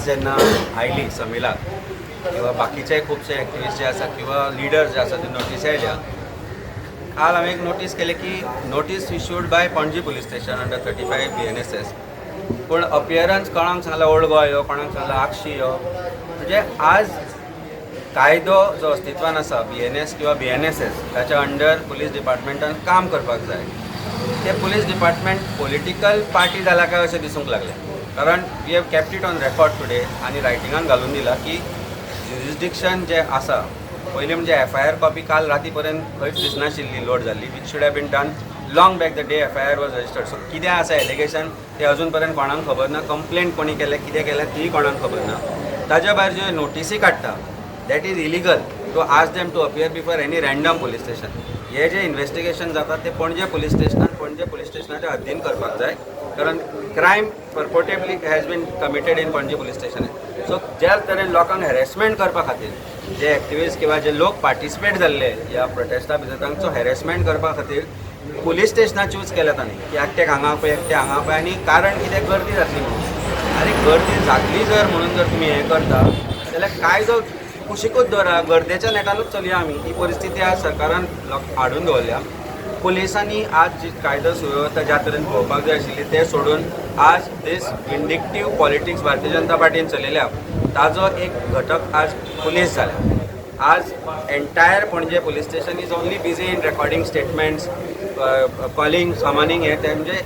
Notice जेन्ना oily समिलाक किंवा बाकीचे खुबशे एक्टिविस्ट जे आसा किंवा लिडर जे आसा ते नोटीस आयल्या. काल हांवें एक नोटीस केले की notice issued by Panaji police station under 35 BNSS. पूण अपियरन्स कोणाक सांगला ओल्ड गोवा यो, कोणाक सांगला आक्षी यो. म्हणजे आज कायदो जो अस्तित्वान आसा BNS किंवा BNSS ताच्या अंडर पुलीस डिपार्टमेंटान काम करपाक जाय. ते पुलीस डिपार्टमेंट पॉलिटिकल पार्टी जाला काय अशें दिसूंक लागलें. कारण we have kept it on record today आनी रायटिंगान घालून दिला की ज्युरिस्डिक्शन जे आसा पयलीं म्हणजे FIR कॉपी काल राती पर्यंत खंयच दिसनाशिल्ली लोड जाल्ली which should have been done long back the day FIR was registered. So कितें आसा एलिगेशन ते अजून पर्यंत कोणाक खबर ना. कंप्लेंट कोणी केले कितें केलें तीय कोणाक खबर ना. ताज्या भायर ज्यो नोटीसी काडटा that is illegal to ask them to appear before any random police station. हे जे इन्व्हेस्टिगेशन जाता ते पणजे पुलीस स्टेशनाच्या हद्दीन करपाक जाय. कारण crime purportedly has been committed in Panaji police station. So ज्या तरेन लोकांक हॅरेसमेंट करपा खातीर जे एक्टिविस्ट किंवा जे लोक पार्टिसिपेट जाल्ले ह्या प्रोटेस्टा भितर तांचो हॅरेसमेंट करपा खातीर पुलीस स्टेशनां चूज केल्या तांणी की एकट्याक हांगा पळय एकट्या हांगा पळय. आनी कारण कितें गर्दी जातली म्हणून. आनी गर्दी जातली जर म्हणून जर तुमी हें करता जाल्यार कायदो कुशीकूच दवरा. गर्देच्या नेटानूच चलया आमी. ही परिस्थिती आज सरकारान हाडून दवरल्या. पुलिसांनी आज जी कायदो सुवेवस्था ज्या तरेन पळोवपाक जाय आशिल्ली ते सोडून आज दीस विंडिक्टीव पॉलिटिक्स भारतीय जनता पार्टीन चलयल्या ताजो एक घटक आज पुलीस जाला. आज एंटायर पणजे police station is only busy in recording statements, calling summoning हे ते म्हणजे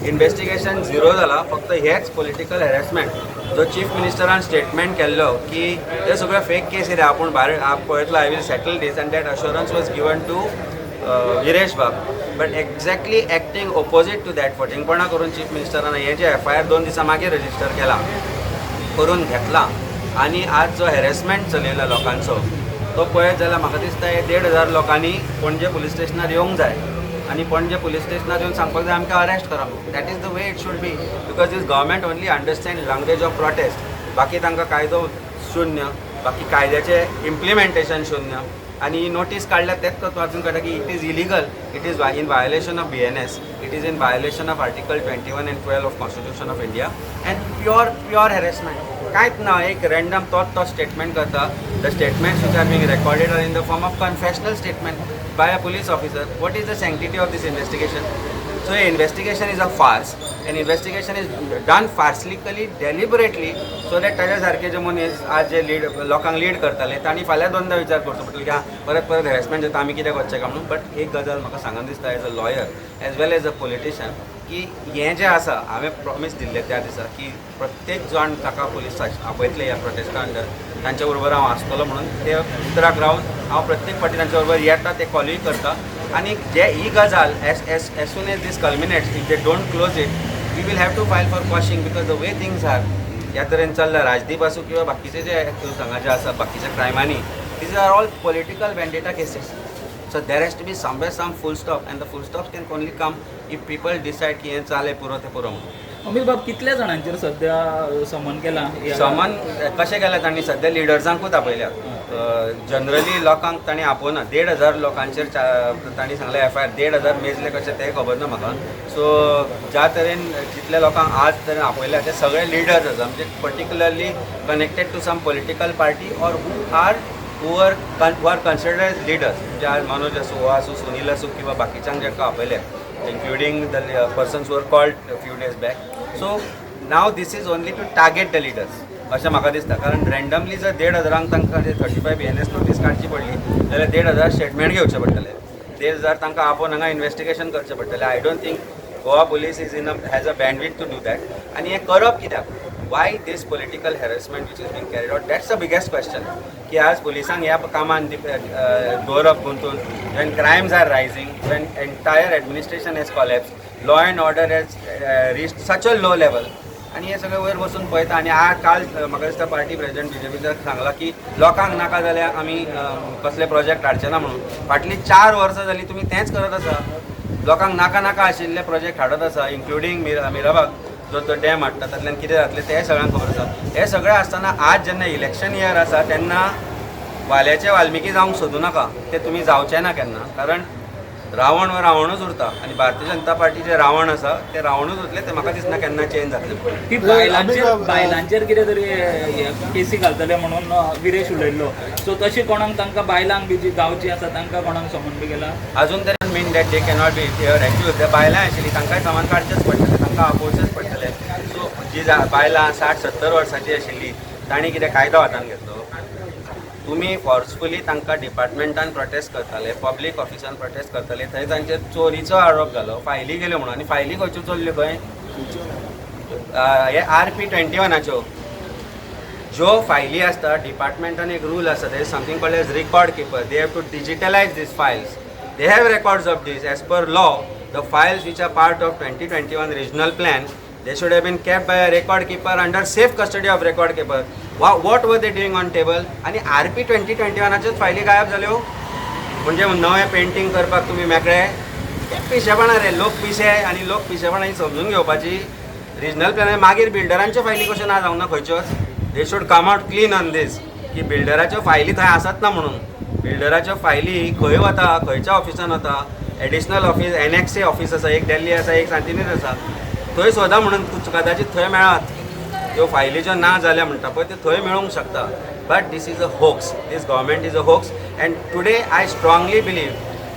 इन्व्हेस्टिगेशन झिरो जाला. फक्त हेच पॉलिटिकल हॅरेसमेंट जो चीफ मिनिस्टरान स्टेटमेंट केल्लो की ते सगळे फेक केस रे आपूण भायर पळयतलो I will settle this and that assurance was given to Viresh Bag. But exactly acting opposite to that फटिंगपणा करून चीफ मिनिस्टरान हे जे FIR 2 दिसां मागीर रजिस्टर केला करून घेतला. आनी आज जो हॅरेसमेंट चलयला लोकांचो तो पळयत जाल्यार म्हाका दिसता 1,500 लोकांनी पणजे पुलीस स्टेशनार येवंक जाय आनी पणजे पुलीस स्टेशनार येवन सांगपाक जाय आमकां अरेस्ट करा. That is the way it should be. Because this government only understand language of protest. बाकी तांकां कायदो शून्य, बाकी कायद्याचें इम्प्लिमेंटेशन शून्य. आनी ही नोटीस काडल्यार तेच वाचून कळटा की it is illegal, it is in violation of BNS, it is in violation of article 21 and 12 of constitution of India and pure harassment. कांयच ना. एक रँडम तो स्टेटमेंट करता. The statements which are being recorded are in the form of confessional statement by a police officer. What is the sanctity of this investigation? So an investigation is a farce. An investigation is done farcically, deliberately, so that ताज्या सारखे जे मनीस आज जे लोकांक lead करताले तांणी फाल्यां दोनदा विचार करचो पडटलो की परत हॅरेसमेंट जाता आमी कित्याक वचचें काय म्हणून. बट एक गजाल म्हाका सांगून दिसता as a lawyer as well as a politician की हें जें आसा हांवें प्रॉमीस दिल्लें त्या दिसा की प्रत्येक जाण ताका पुलीस आपयतले ह्या प्रोटेस्टा अंडर तांच्या बरोबर हांव आसतलो म्हणून ते उतराक रावन हांव प्रत्येक फावटी तांच्या बरोबर येता ते कॉलूय करता. आनी जे ही गजाल as soon as this culminates if they don't close it we will have to file for quashing. Because the way things are ह्या तरेन चल्ला राजदीप आसूं किंवा बाकीचे जे हांगा आसा बाकीच्या क्रायमांनी these are all political vendetta cases. So there has to be somewhere some full stop and the full stops can only come if people decide की हें चाले पुरो ते पुरो म्हणून. अमित बाब कितल्या जाणांचेर सध्या समन केलां? समन कशें केलां तांणी सध्या लिडर्सांकूच आपयल्या. जनरली लोकांक तांणी आपोवना. 1,500 लोकांचेर तांणी सांगलें FIR 1,500 मेजले कशें तें खबर ना म्हाका. सो ज्या तरेन जितल्या लोकांक आज तरेन आपयल्या ते सगळे लिडर्स आसा म्हणजे particularly connected to some political party or who are considered as leaders. म्हणजे आज मनोज असो हो असो सुनील असो किंवा बाकीच्यांक जेका आपयले including the persons were called few days back. So now this is only to target the leaders अशें म्हाका दिसता. कारण रँडमली जर 1,500 तांकां 35 BNS नोटीस काडची पडली जाल्यार 1,500 स्टेटमेंट घेवचे पडटले. 1,500 तांकां आपोवन हांगा इन्व्हेस्टिगेशन करचें पडटलें. I don't think Goa police is has a bandwidth to do that. आनी हें करप कित्याक? why this political harassment which is being carried out? That's the biggest question. की आज पुलिसांक ह्या कामान दवरप गुंतून when crimes are rising, when entire administration has collapsed, law and order has reached such a low level. आणि हे सगळे वयर बसून पळयता. आनी काल म्हाका दिसता पार्टी प्रेजिडेंट BJPचो सांगला की लोकांक नाका जाल्यार आमी कसले प्रोजेक्ट हाडचे ना म्हणून. फाटलीं 4 वर्सां जालीं तुमी तेंच करत आसा. लोकांक नाका आशिल्ले प्रोजेक्ट हाडत आसा इन्क्लुडींग मिराबाग जो तो डॅम हाडटा तातूंतल्यान कितें जातलें तें सगळ्यांक खबर आसा. हें सगळें आसतना आज जेन्ना इलेक्शन इयर आसा तेन्ना वाल्याचे वाल्मिकी जावंक सोदू नाका. ते तुमी जावचें ना केन्ना. कारण रावण व रावणूच उरता आनी भारतीय जनता पार्टीचे रावण आसा ते रावणूच उरले ते म्हाका दिसना केन्ना चेंज जातले. ती बायलांचेर कितें तरी केसी घालतले म्हणून विरेश उलयल्लो, सो तशी कोणाक तांकां बायलांक बी जी गांवची आसा तांकां कोणाक समन बी गेला? अजून तरी mean that they cannot be here actually ते बायलां आशिल्लीं तांकांय सामान काडचेच पडटलें, तांकां आपोवचेच पडटलें. सो जी बायलां 60-70 वर्सांची आशिल्लीं तांणी कितें कायदो हातान घेतलो? तुमी फोर्सफुली तांकां डिपार्टमेंटान प्रोटेस्ट करताले, पब्लीक ऑफिसान प्रोटेस्ट करताले, थंय तांचेर चोरीचो आरोप घालो, फायली गेल्यो म्हणून. आनी फायली खंयच्यो चोरल्यो खंय? हे RP-21च्यो ज्यो फायली आसता डिपार्टमेंटान एक रूल आसा, there is something called as record keeper. They have to digitalise this files. They have records of this as per law. The files which are part of 2021 regional plan they should have been kept by a record keeper under safe custody of record keeper. What were they doing on table? आणि RP-2021च्योच फायली गायब जाल्यो म्हणजे नवें painting करपाक तुमी मेकळे ते पिशेपणां रे. लोक पिशे आनी लोक पिशेपणां समजून घेवपाची. रिजनल प्लॅन मागीर बिल्डरांच्यो फायली कश्यो ना जावंक ना खंयच्योच? They should come out clean on this की बिल्डराच्यो फायली थंय आसत ना म्हणून. बिल्डराच्यो फायली खंय वता, खंयच्या ऑफिसान वता? एडिशनल ऑफिस NXA ऑफिस आसा, एक दिल्ली आसा, एक सांतिनेज आसा, थंय सोदा म्हणून कदाचित थंय मेळात. त्यो फायली ज्यो ना जाल्या म्हणटा पळय त्यो थंय मेळूंक शकता. But this is a hoax. This government is a hoax. And today I strongly believe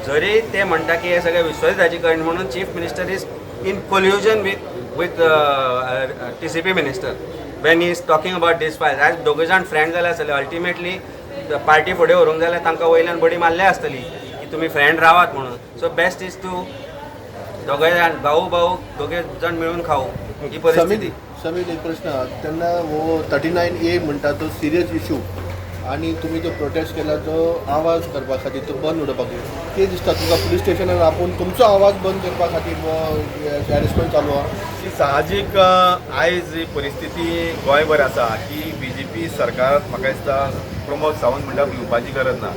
जरी ते म्हणटा की हे सगळे विश्वासराजीकरण म्हणून chief minister is in collusion with TCP minister when he is talking about this files. आयज दोगूय जाण फ्रेंड जाले आसतले. अल्टिमेटली पार्टी फुडें व्हरूंक जाल्यार तांकां वयल्यान बडी मारली आसतली की तुमी फ्रेंड रावात म्हणून. सो बेस्ट इज टू दोघे जाण भाऊ दोघे जण मिळून खाऊ ही परिस्थिती. समीर एक प्रश्न त्यांना वो 39A म्हणटा तो सिरियस इशू आणि तुम्ही जो प्रोटेस्ट केला तो आवाज करपा खातीर तो बंद उडोवपाक कितें दिसता तुमकां? पुलीस स्टेशनार आपूण तुमचो आवाज बंद करपा खातीर हॅरेसमेंट चालू आहा? साहजीक आयज ही परिस्थिती गोंयभर आसा की BJP सरकार म्हाका दिसता प्रमोद सावंत म्हणटा भिवपाची गरज ना,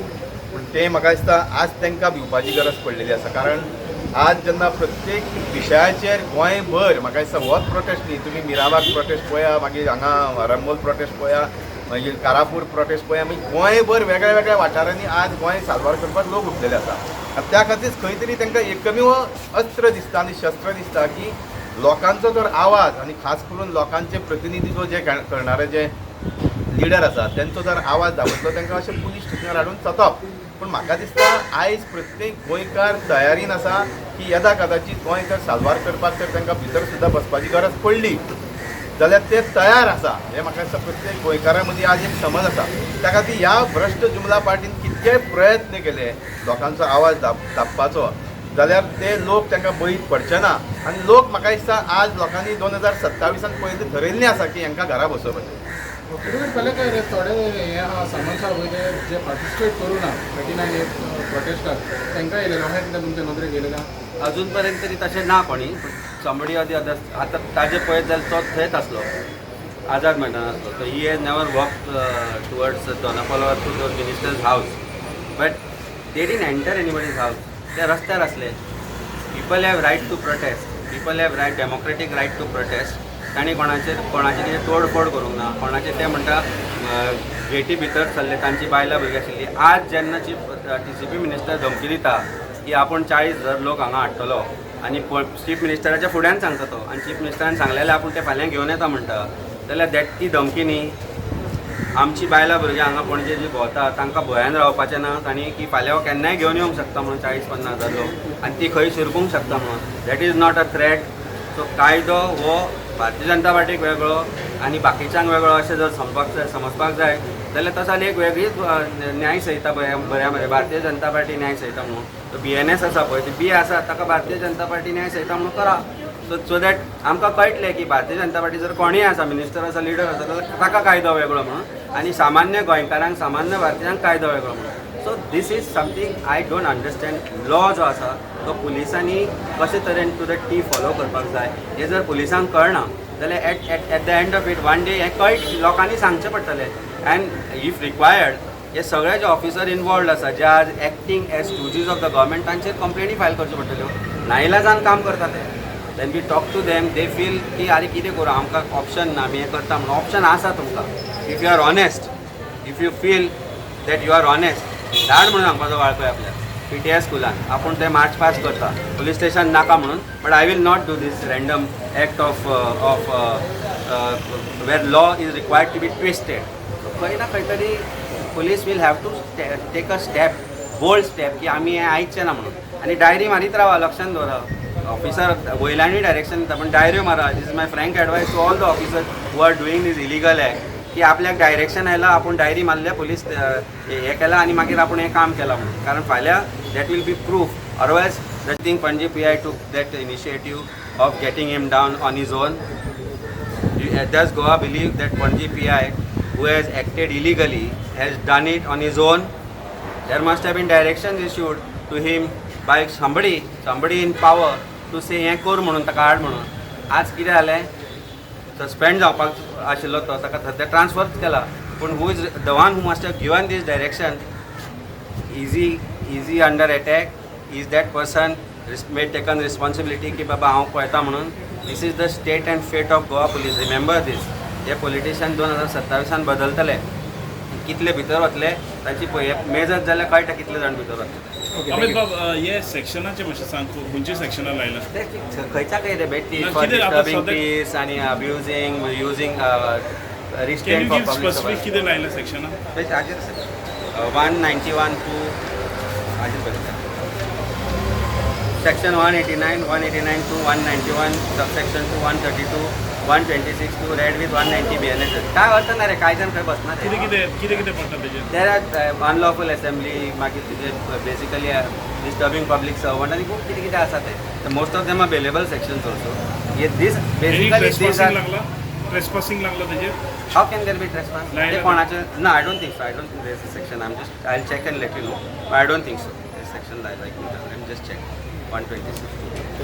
पूण ते म्हाका दिसता आज तांकां भिवपाची गरज पडलेली आसा. कारण आज जेन्ना प्रत्येक विशयाचेर गोंयभर म्हाका दिसता होच प्रोटेस्ट न्ही, तुमी मिरामार प्रोटेस्ट पळया, मागीर हांगा आरंबोल प्रोटेस्ट पळया, मागीर कारापूर प्रोटेस्ट पळया, मागीर गोंयभर वेगळ्या वेगळ्या वाठारांनी आज गोंय साल्वार करपाक लोक उठलेले आसा. आनी त्या खातीर खंय तरी तांकां एकमेव अस्त्र दिसता आनी शस्त्र दिसता की लोकांचो जर आवाज आनी खास करून लोकांचे प्रतिनिधित्व जे करणारे जे लिडर आसा त्यांचो जर आवाज दामतलो तांकां अशें पुलीस स्टेशनार हाडून चतप. पूण म्हाका दिसता आयज प्रत्येक गोंयकार तयारीन आसा की येदा कदाचित गोंय जर साल्वार करपाक जर तांकां भितर सुद्दां बसपाची गरज पडली जाल्यार ते तयार आसा. हे म्हाका दिसता प्रत्येक गोंयकारा मदीं आज एक समज आसा. त्या खातीर ह्या भ्रश्ट जुमला पार्टीन कितकेय प्रयत्न केले लोकांचो आवाज दाबपाचो जाल्यार ते लोक तांकां बळीत पडचे ना. आनी लोक म्हाका दिसता आज लोकांनी 2027 पयलीं ठरयल्लें आसा की हांकां घरा बसोवपाचें. थोडे हे आहा सामंत वयले जे पार्टिसिपेट करू ना 39A प्रोटेस्टाक तांकां येयलें अशें कितें तुमच्या नदरेक येयलें का? अजून पर्यंत तरी तशें ना कोणी. समबडी अदर आतां ताजे पळयत जाल्यार तो थंयच आसलो आझाद मैदान आसलो. तो ही has never walk towards Dona Paula to the ministers house but they didn't enter anybody's house. ते रस्त्यार असले. People have right to protest. People have right democratic right to protest. तांणी कोणाची कितें तोडफोड करूंक ना. कोणाचे ते म्हणटा गेटी भितर सरले तांची बायलां भुरगीं आशिल्लीं. आज जेन्ना TCP मिनिस्टर धमकी दिता की आपूण 40,000 लोक हांगा हाडटलो आनी चीफ मिनिस्टराच्या फुड्यान सांगता तो आनी चीफ मिनिस्टरान सांगलेलें आपूण ते फाल्यां घेवन येता म्हणटा जाल्यार ती धमकी न्ही. आमची बायलां भुरगीं हांगा पणजे जी भोंवता तांकां भंयान रावपाचें ना तांणी की फाल्यां केन्नाय घेवन येवंक शकता म्हणून 40-50,000 लोक आनी ती खंय शिरकूंक शकता म्हणून. That is not a threat. So कायदो हो भारतीय जनता पार्टीक वेगळो आनी बाकीच्यांक वेगळो अशें जर समजपाक जाय जाल्यार तसा एक वेगळीच न्याय संहिता बऱ्या भारतीय जनता पार्टी न्याय संहिता म्हणून. तो BNS आसा पळय ती बी आसा ताका भारतीय जनता पार्टी न्याय संहिता म्हणून करा. सो दॅट आमकां कळटलें की भारतीय जनता पार्टी जर कोणीय आसा मिनिस्टर आसा लिडर आसा जाल्यार ताका कायदो वेगळो म्हणून आनी सामान्य गोंयकारांक सामान्य भारतीयांक कायदो वेगळो म्हणून. So this is something I don't understand. Law जो आसा तो पुलिसांनी कशे तरेन टू द टी फॉलो करपाक जाय हे जर पुलिसांक कळना जाल्यार at the end of it one day हें कळट लोकांनी सांगचें पडटलें. अँड इफ रिक्वायर्ड हे सगळे जे ऑफिसर इनवॉल्ड आसा जे आज acting as stooges of the government तांचेर कंप्लेनी फायल करच्यो पडटल्यो. नाइलाजान काम करता ते. Then we talk to them they feel की आरे कितें करूं आमकां ऑप्शन ना आमी हें करता म्हणून. ऑप्शन आसा तुमकां. If you are honest if you feel that you are honest धाड म्हणून सांगपाचो वाळपय आपल्याक. PTI स्कुलान आपूण ते मार्च पास्ट करता पुलीस स्टेशन नाका म्हणून but I will not do this random act of where law is required to be twisted खंय ना खंय तरी police will have to take a step bold step की आमी हें आयकचें ना म्हणून आनी डायरी मारीत रावा लक्षान दवरा ऑफिसर वयल्यानूय डायरेक्शन दिता पण डायऱ्यो मारा this is my frank advice to all the officer who are doing this illegal act की आपल्याक डायरेक्शन आयला आपूण डायरी मारल्या पुलीस हें केलां आनी मागीर आपूण हें काम केलां म्हणून कारण फाल्यां that will be proof otherwise the thing Panaji PI took that initiative of getting him down on his own does Goa believe that Panaji PI who has acted illegally has done it on his own? There must have been directions issued to him by somebody in power to say हें कर म्हणून ताका हाड म्हणून आज कितें जालें suspend जावपाक आशिल्लो तो ताका सद्या ट्रान्सफर केला पूण who is the one who must have given this direction is he under attack is that person may taken responsibility की बाबा हांव पळयता म्हणून this is the state and fate of Goa police remember this हे पॉलिटिशियन 2027 बदलतले कितले भितर वतले तांची मेजत जाल्यार कळटा कितले जाण भितर वतले अमित बाब हे सेक्शनाचे मातशें सांग खंयच्या सेक्शनां लायला खंयच्या खंय रे बेटी ना, फॉर कितें आतां डिस्टर्बिंग सद्याक- पीस आनी abusing using can restraint you for give public specific कितें लायला सेक्शनां हाजेर 191 टू हाजेर बरयता section 189 to 191 subsection two 132 126 to read with 190 BNS काय अर्थ ना रे कायद्यान खंय बसना रे कितें पडटा तेजेर देर आर अनलॉफुल असेंब्ली मागीर तुजे बेसिकली डिस्टर्बिंग पब्लीक सर्वंट आनी खूब कितें कितें आसा ते most of them are bailable sections also हे this basically this are trespassing लागला तेजेर how can there be trespass Like ते that? कोणाचे ना I don't think so I don't think there is a section I am just I will check and let you know I don't think so section like I am just check 126